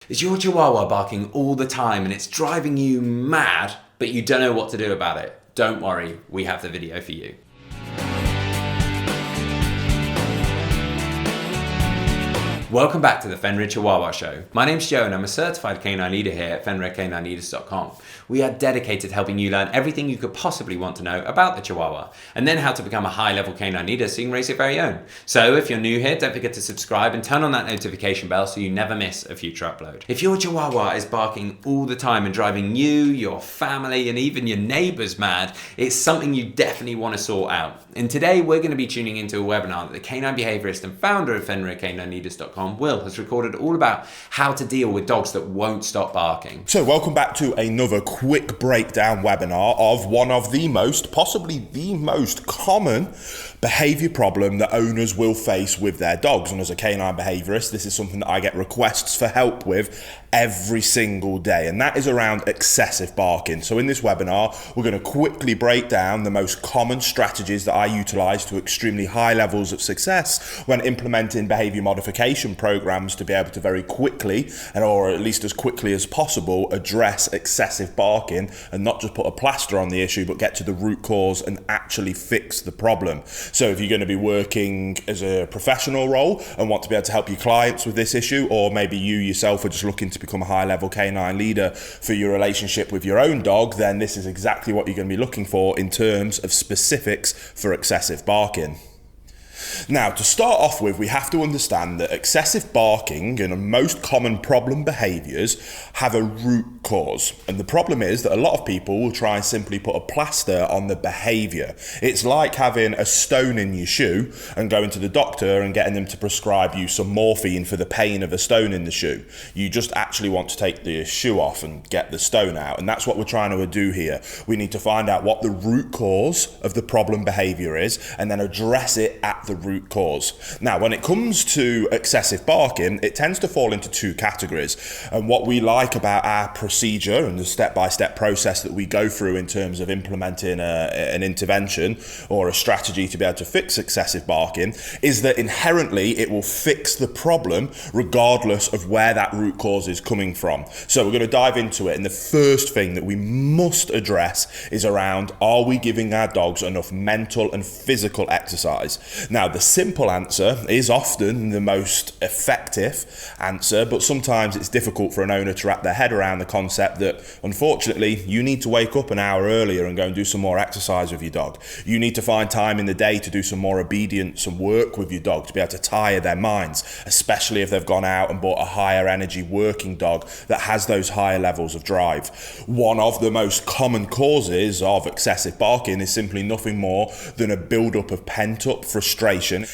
Is your Chihuahua barking all the time and it's driving you mad, but you don't know what to do about it? Don't worry, we have the video for you. Welcome back to the Fenrir Chihuahua Show. My name's Joe and I'm a certified canine leader here at FenrirCanineLeaders.com. We are dedicated to helping you learn everything you could possibly want to know about the Chihuahua, and then how to become a high-level canine leader so you can raise your very own. So if you're new here, don't forget to subscribe and turn on that notification bell so you never miss a future upload. If your Chihuahua is barking all the time and driving you, your family, and even your neighbors mad, it's something you definitely want to sort out. And today we're going to be tuning into a webinar that the canine behaviorist and founder of FenrirCanineLeaders.com, Will, has recorded all about how to deal with dogs that won't stop barking. So welcome back to another quick breakdown webinar of one of the most, possibly the most common behavior problem that owners will face with their dogs. And as a canine behaviorist, this is something that I get requests for help with every single day, and that is around excessive barking. So in this webinar, we're going to quickly break down the most common strategies that I utilize to extremely high levels of success when implementing behavior modification programs to be able to very quickly, and or at least as quickly as possible, address excessive barking and not just put a plaster on the issue, but get to the root cause and actually fix the problem. So if you're going to be working as a professional role and want to be able to help your clients with this issue, or maybe you yourself are just looking to become a high-level canine leader for your relationship with your own dog, then this is exactly what you're going to be looking for in terms of specifics for excessive barking. Now, to start off with, we have to understand that excessive barking and most common problem behaviours have a root cause. And the problem is that a lot of people will try and simply put a plaster on the behaviour. It's like having a stone in your shoe and going to the doctor and getting them to prescribe you some morphine for the pain of a stone in the shoe. You just actually want to take the shoe off and get the stone out. And that's what we're trying to do here. We need to find out what the root cause of the problem behaviour is and then address it at the root cause. Now, when it comes to excessive barking, it tends to fall into two categories. And what we like about our procedure and the step-by-step process that we go through in terms of implementing an intervention or a strategy to be able to fix excessive barking is that inherently it will fix the problem regardless of where that root cause is coming from. So we're going to dive into it, and the first thing that we must address is around, are we giving our dogs enough mental and physical exercise? Now, the simple answer is often the most effective answer, but sometimes it's difficult for an owner to wrap their head around the concept that, unfortunately, you need to wake up an hour earlier and go and do some more exercise with your dog. You need to find time in the day to do some more obedience and work with your dog to be able to tire their minds, especially if they've gone out and bought a higher energy working dog that has those higher levels of drive. One of the most common causes of excessive barking is simply nothing more than a build-up of pent-up frustration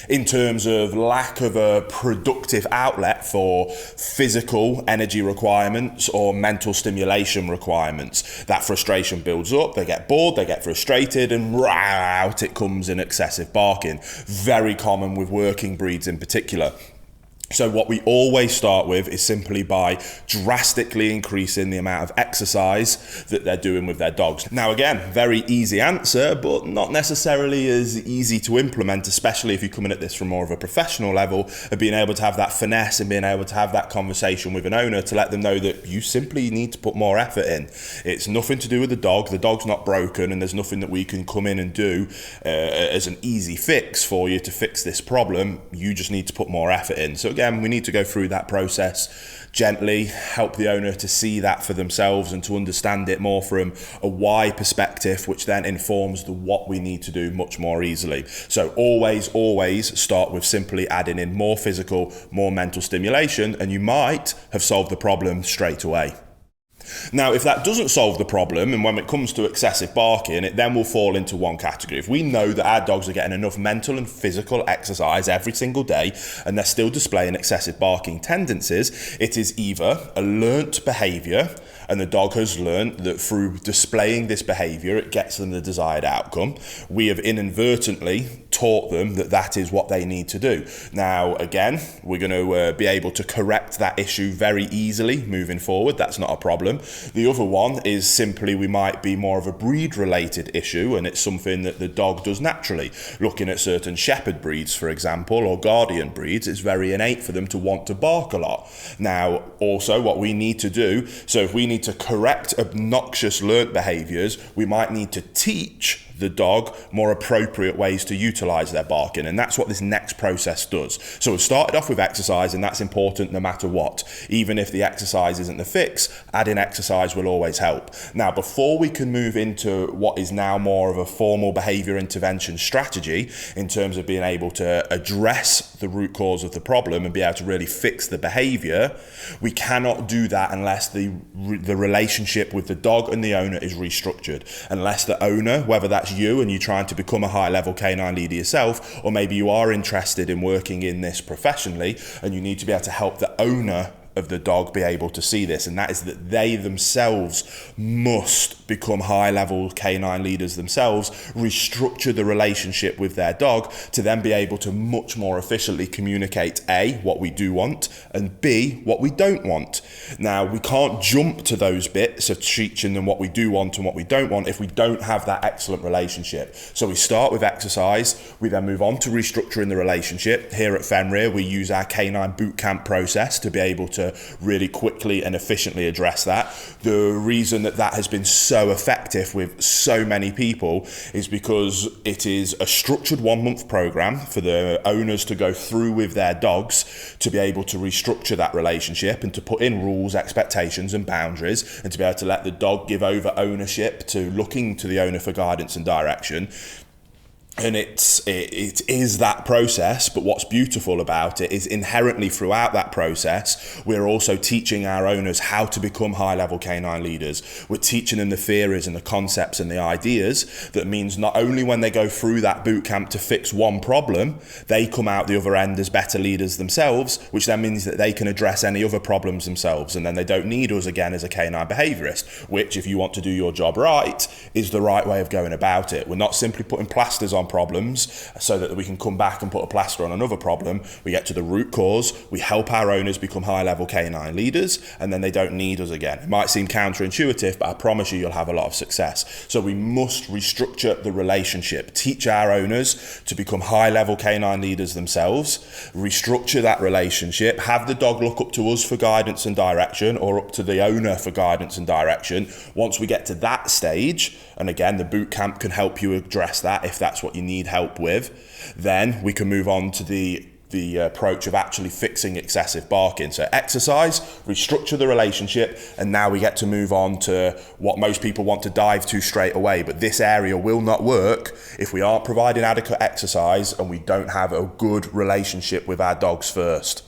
in terms of lack of a productive outlet for physical energy requirements or mental stimulation requirements. That frustration builds up, they get bored, they get frustrated, and out it comes in excessive barking. Very common with working breeds in particular. So what we always start with is simply by drastically increasing the amount of exercise that they're doing with their dogs. Now again, very easy answer, but not necessarily as easy to implement, especially if you're coming at this from more of a professional level of being able to have that finesse and being able to have that conversation with an owner to let them know that you simply need to put more effort in. It's nothing to do with the dog's not broken, and there's nothing that we can come in and do as an easy fix for you to fix this problem. You just need to put more effort in. So again, we need to go through that process gently, help the owner to see that for themselves and to understand it more from a why perspective, which then informs the what we need to do much more easily. So always start with simply adding in more physical, more mental stimulation, and you might have solved the problem straight away. Now, if that doesn't solve the problem, and when it comes to excessive barking, it then will fall into one category. If we know that our dogs are getting enough mental and physical exercise every single day, and they're still displaying excessive barking tendencies, it is either a learnt behaviour, and the dog has learnt that through displaying this behaviour, it gets them the desired outcome. We have inadvertently taught them that that is what they need to do. Now, again, we're going to be able to correct that issue very easily moving forward. That's not a problem. The other one is simply we might be more of a breed-related issue, and it's something that the dog does naturally. Looking at certain shepherd breeds, for example, or guardian breeds, it's very innate for them to want to bark a lot. Now, also what we need to do, so if we need to correct obnoxious learnt behaviours, we might need to teach the dog more appropriate ways to utilize their barking, and that's what this next process does. So we've started off with exercise, and that's important no matter what. Even if the exercise isn't the fix, adding exercise will always help. Now, before we can move into what is now more of a formal behavior intervention strategy in terms of being able to address the root cause of the problem and be able to really fix the behavior, we cannot do that unless the relationship with the dog and the owner is restructured. Unless the owner, whether that's you and you're trying to become a high-level canine leader yourself, or maybe you are interested in working in this professionally and you need to be able to help the owner of the dog be able to see this, and that is that they themselves must become high-level canine leaders themselves, restructure the relationship with their dog to then be able to much more efficiently communicate A, what we do want, and B, what we don't want. Now, we can't jump to those bits of teaching them what we do want and what we don't want if we don't have that excellent relationship. So we start with exercise, we then move on to restructuring the relationship. Here at Fenrir, we use our canine boot camp process to be able to really quickly and efficiently address that. The reason that that has been so effective with so many people is because it is a structured 1 month program for the owners to go through with their dogs to be able to restructure that relationship and to put in rules, expectations and boundaries, and to be able to let the dog give over ownership to looking to the owner for guidance and direction. And it is that process, but what's beautiful about it is inherently throughout that process, we're also teaching our owners how to become high-level canine leaders. We're teaching them the theories and the concepts and the ideas. That means not only when they go through that boot camp to fix one problem, they come out the other end as better leaders themselves, which then means that they can address any other problems themselves, and then they don't need us again as a canine behaviourist, which, if you want to do your job right, is the right way of going about it. We're not simply putting plasters on problems so that we can come back and put a plaster on another problem. We get to the root cause, we help our owners become high-level canine leaders, and then they don't need us again. It might seem counterintuitive, but I promise you'll have a lot of success. So we must restructure the relationship, teach our owners to become high-level canine leaders themselves, restructure that relationship, have the dog look up to us for guidance and direction, or up to the owner for guidance and direction. Once we get to that stage, and again, the boot camp can help you address that if that's what you need help with, then we can move on to the approach of actually fixing excessive barking. So exercise, restructure the relationship, and now we get to move on to what most people want to dive to straight away. But this area will not work if we aren't providing adequate exercise and we don't have a good relationship with our dogs first.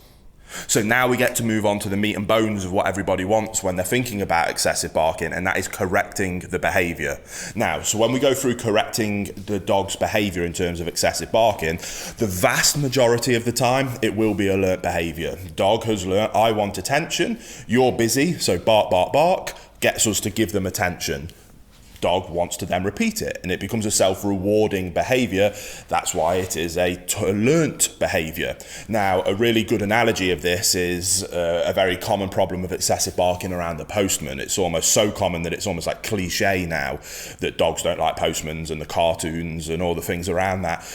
So now we get to move on to the meat and bones of what everybody wants when they're thinking about excessive barking, and that is correcting the behaviour. Now, so when we go through correcting the dog's behaviour in terms of excessive barking, the vast majority of the time, it will be alert behaviour. Dog has learnt, I want attention, you're busy, so bark, bark, bark, gets us to give them attention. Dog wants to then repeat it, and it becomes a self-rewarding behaviour. That's why it is a learnt behaviour. Now, a really good analogy of this is a very common problem of excessive barking around the postman. It's almost so common that it's almost like cliche now that dogs don't like postmans and the cartoons and all the things around that.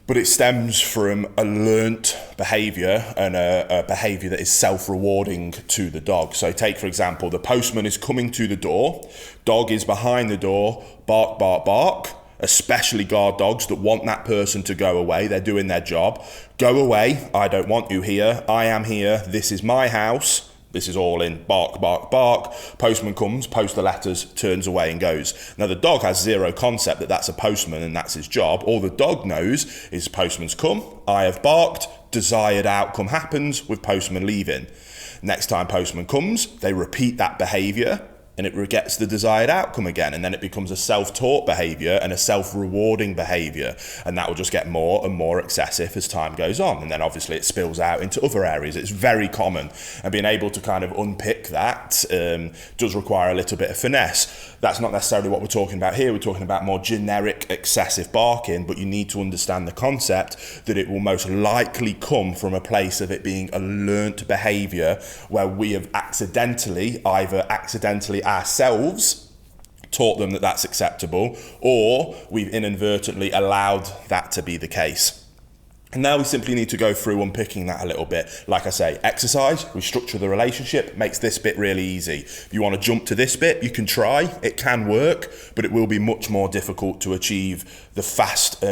But it stems from a learnt behaviour and a behaviour that is self-rewarding to the dog. So take, for example, the postman is coming to the door, dog is behind the door, bark, bark, bark, especially guard dogs that want that person to go away. They're doing their job. Go away, I don't want you here, I am here, this is my house. This is all in bark, bark, bark. Postman comes, posts the letters, turns away and goes. Now the dog has zero concept that that's a postman and that's his job. All the dog knows is postman's come, I have barked, desired outcome happens with postman leaving. Next time postman comes, they repeat that behaviour. and it gets the desired outcome again, and then it becomes a self-taught behavior and a self-rewarding behavior, and that will just get more and more excessive as time goes on, and then obviously it spills out into other areas. It's very common, and being able to kind of unpick that does require a little bit of finesse. That's not necessarily what we're talking about here. We're talking about more generic excessive barking, but you need to understand the concept that it will most likely come from a place of it being a learnt behavior where we have either accidentally ourselves taught them that that's acceptable, or we've inadvertently allowed that to be the case. And now we simply need to go through unpicking that a little bit. Like I say, exercise, restructure the relationship, makes this bit really easy. If you want to jump to this bit, you can try, it can work, but it will be much more difficult to achieve the fast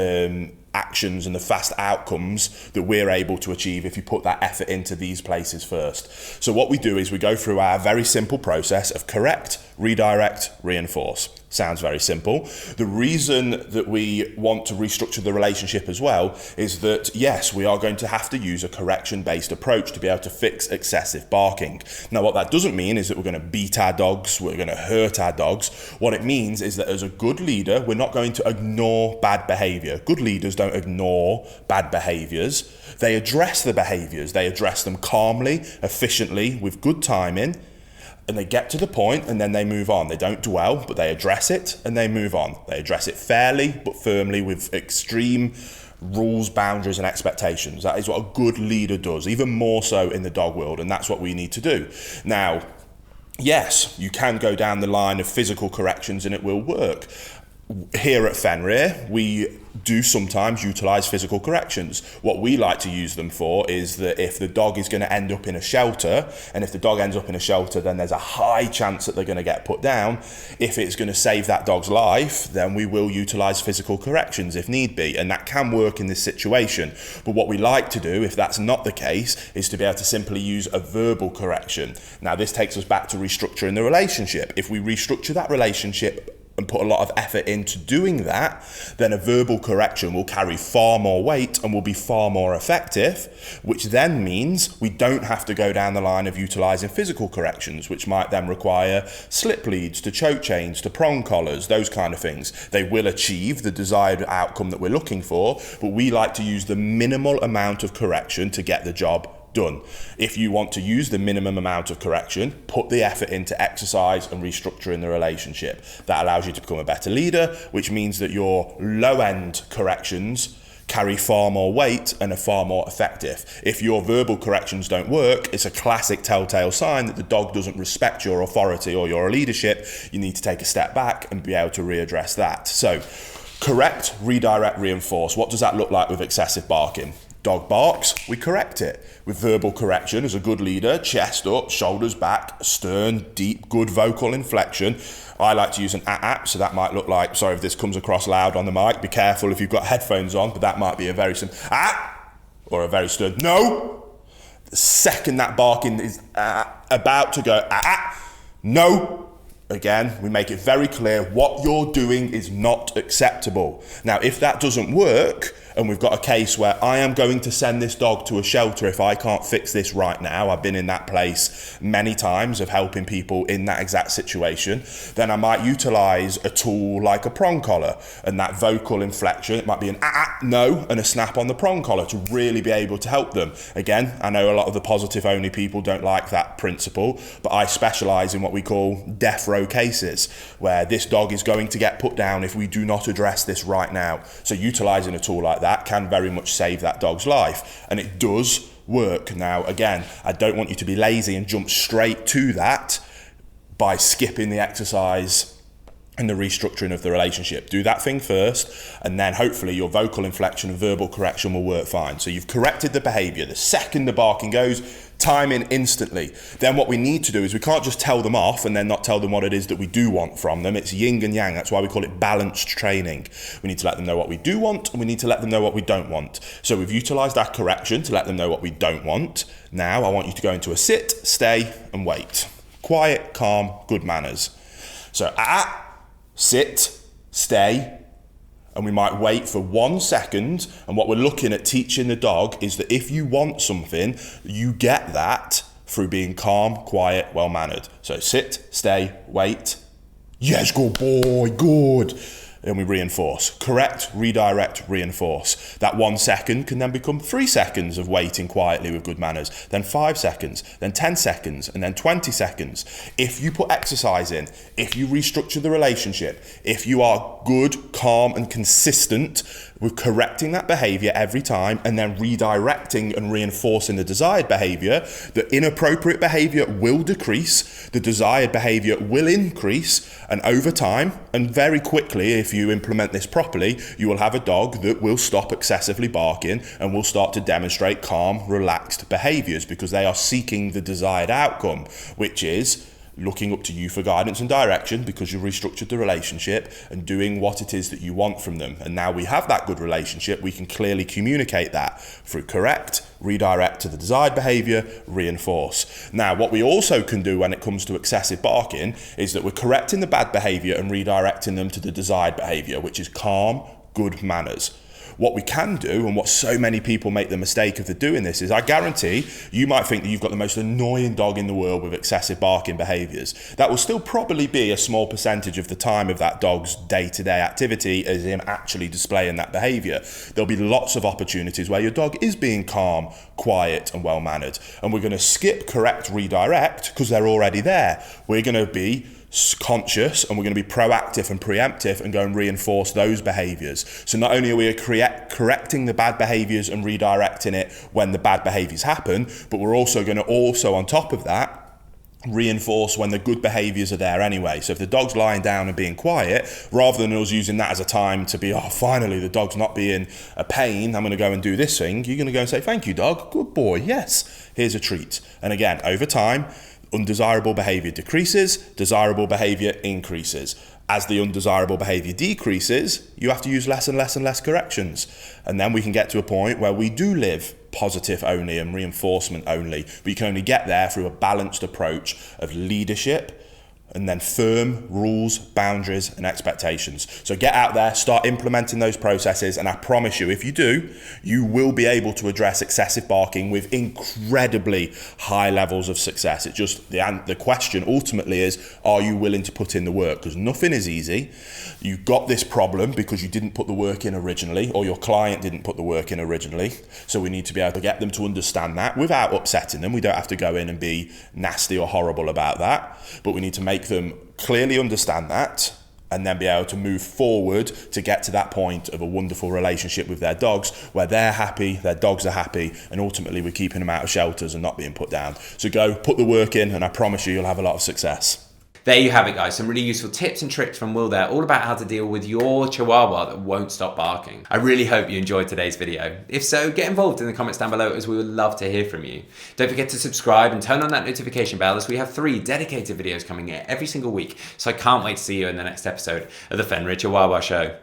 actions and the fast outcomes that we're able to achieve if you put that effort into these places first. So what we do is we go through our very simple process of correct, redirect, reinforce. Sounds very simple. The reason that we want to restructure the relationship as well is that, yes, we are going to have to use a correction-based approach to be able to fix excessive barking. Now, what that doesn't mean is that we're going to beat our dogs, we're going to hurt our dogs. What it means is that as a good leader, we're not going to ignore bad behavior. Good leaders don't ignore bad behaviors. They address the behaviors. They address them calmly, efficiently, with good timing, and they get to the point and then they move on. They don't dwell, but they address it and they move on. They address it fairly but firmly with extreme rules, boundaries and expectations. That is what a good leader does, even more so in the dog world, and that's what we need to do. Now, yes, you can go down the line of physical corrections and it will work. Here at Fenrir, we do sometimes utilise physical corrections. What we like to use them for is that if the dog is going to end up in a shelter, and if the dog ends up in a shelter, then there's a high chance that they're going to get put down. If it's going to save that dog's life, then we will utilise physical corrections if need be, and that can work in this situation. But what we like to do, if that's not the case, is to be able to simply use a verbal correction. Now, this takes us back to restructuring the relationship. If we restructure that relationship and put a lot of effort into doing that, then a verbal correction will carry far more weight and will be far more effective, which then means we don't have to go down the line of utilising physical corrections, which might then require slip leads to choke chains to prong collars, those kind of things. They will achieve the desired outcome that we're looking for, but we like to use the minimal amount of correction to get the job done. If you want to use the minimum amount of correction, put the effort into exercise and restructuring the relationship. That allows you to become a better leader, which means that your low-end corrections carry far more weight and are far more effective. If your verbal corrections don't work, it's a classic telltale sign that the dog doesn't respect your authority or your leadership. You need to take a step back and be able to readdress that. So, correct, redirect, reinforce. What does that look like with excessive barking? Dog barks, we correct it. With verbal correction, as a good leader, chest up, shoulders back, stern, deep, good vocal inflection. I like to use an ah, so that might look like, sorry if this comes across loud on the mic, be careful if you've got headphones on, but that might be a very simple ah, or a very stern no. The second that barking is about to go no. Again, we make it very clear what you're doing is not acceptable. Now, if that doesn't work, and we've got a case where I am going to send this dog to a shelter if I can't fix this right now, I've been in that place many times of helping people in that exact situation, then I might utilise a tool like a prong collar, and that vocal inflection, it might be an no, and a snap on the prong collar to really be able to help them. Again, I know a lot of the positive only people don't like that principle, but I specialise in what we call death row cases, where this dog is going to get put down if we do not address this right now. So utilising a tool like that can very much save that dog's life, and it does work. Now, again, I don't want you to be lazy and jump straight to that by skipping the exercise and the restructuring of the relationship. Do that thing first, and then hopefully your vocal inflection and verbal correction will work fine. So you've corrected the behaviour. The second the barking goes, time in instantly. Then what we need to do is we can't just tell them off and then not tell them what it is that we do want from them. It's yin and yang. That's why we call it balanced training. We need to let them know what we do want, and we need to let them know what we don't want. So we've utilised our correction to let them know what we don't want. Now I want you to go into a sit, stay and wait. Quiet, calm, good manners. So sit, stay, and we might wait for 1 second. And what we're looking at teaching the dog is that if you want something, you get that through being calm, quiet, well-mannered. So sit, stay, wait. Yes, good boy, good. And we reinforce. Correct, redirect, reinforce. That 1 second can then become 3 seconds of waiting quietly with good manners, then 5 seconds, then 10 seconds, and then 20 seconds. If you put exercise in, if you restructure the relationship, if you are good, calm, and consistent with correcting that behavior every time and then redirecting and reinforcing the desired behavior, the inappropriate behavior will decrease, the desired behavior will increase, and over time, and very quickly, if you implement this properly, you will have a dog that will stop excessively barking and will start to demonstrate calm, relaxed behaviors because they are seeking the desired outcome, which is looking up to you for guidance and direction because you've restructured the relationship and doing what it is that you want from them. And now we have that good relationship, we can clearly communicate that through correct, redirect to the desired behavior, reinforce. Now, what we also can do when it comes to excessive barking is that we're correcting the bad behavior and redirecting them to the desired behavior, which is calm, good manners. What we can do, and what so many people make the mistake of doing this, is I guarantee you might think that you've got the most annoying dog in the world with excessive barking behaviours. That will still probably be a small percentage of the time of that dog's day-to-day activity as him actually displaying that behaviour. There'll be lots of opportunities where your dog is being calm, quiet and well-mannered. And we're going to skip correct, redirect because they're already there. We're going to be conscious and we're going to be proactive and preemptive and go and reinforce those behaviors. So not only are we correcting the bad behaviors and redirecting it when the bad behaviors happen, but we're also going to on top of that reinforce when the good behaviors are there anyway. So if the dog's lying down and being quiet, rather than us using that as a time to be, oh, finally the dog's not being a pain, I'm going to go and do this thing, you're going to go and say, thank you, dog, good boy, yes, here's a treat. And again, over time, undesirable behavior decreases, desirable behavior increases. As the undesirable behavior decreases, you have to use less and less and less corrections. And then we can get to a point where we do live positive only and reinforcement only. But you can only get there through a balanced approach of leadership and then firm rules, boundaries and expectations. So get out there, start implementing those processes, and I promise you, if you do, you will be able to address excessive barking with incredibly high levels of success. It's just the question ultimately is, are you willing to put in the work? Because nothing is easy. You got this problem because you didn't put the work in originally, or your client didn't put the work in originally. So we need to be able to get them to understand that without upsetting them. We don't have to go in and be nasty or horrible about that, but we need to make them clearly understand that and then be able to move forward to get to that point of a wonderful relationship with their dogs where they're happy, their dogs are happy, and ultimately we're keeping them out of shelters and not being put down. So go put the work in and I promise you'll have a lot of success. There you have it, guys. Some really useful tips and tricks from Will there, all about how to deal with your Chihuahua that won't stop barking. I really hope you enjoyed today's video. If so, get involved in the comments down below as we would love to hear from you. Don't forget to subscribe and turn on that notification bell as we have 3 dedicated videos coming in every single week. So I can't wait to see you in the next episode of the Fenrir Chihuahua Show.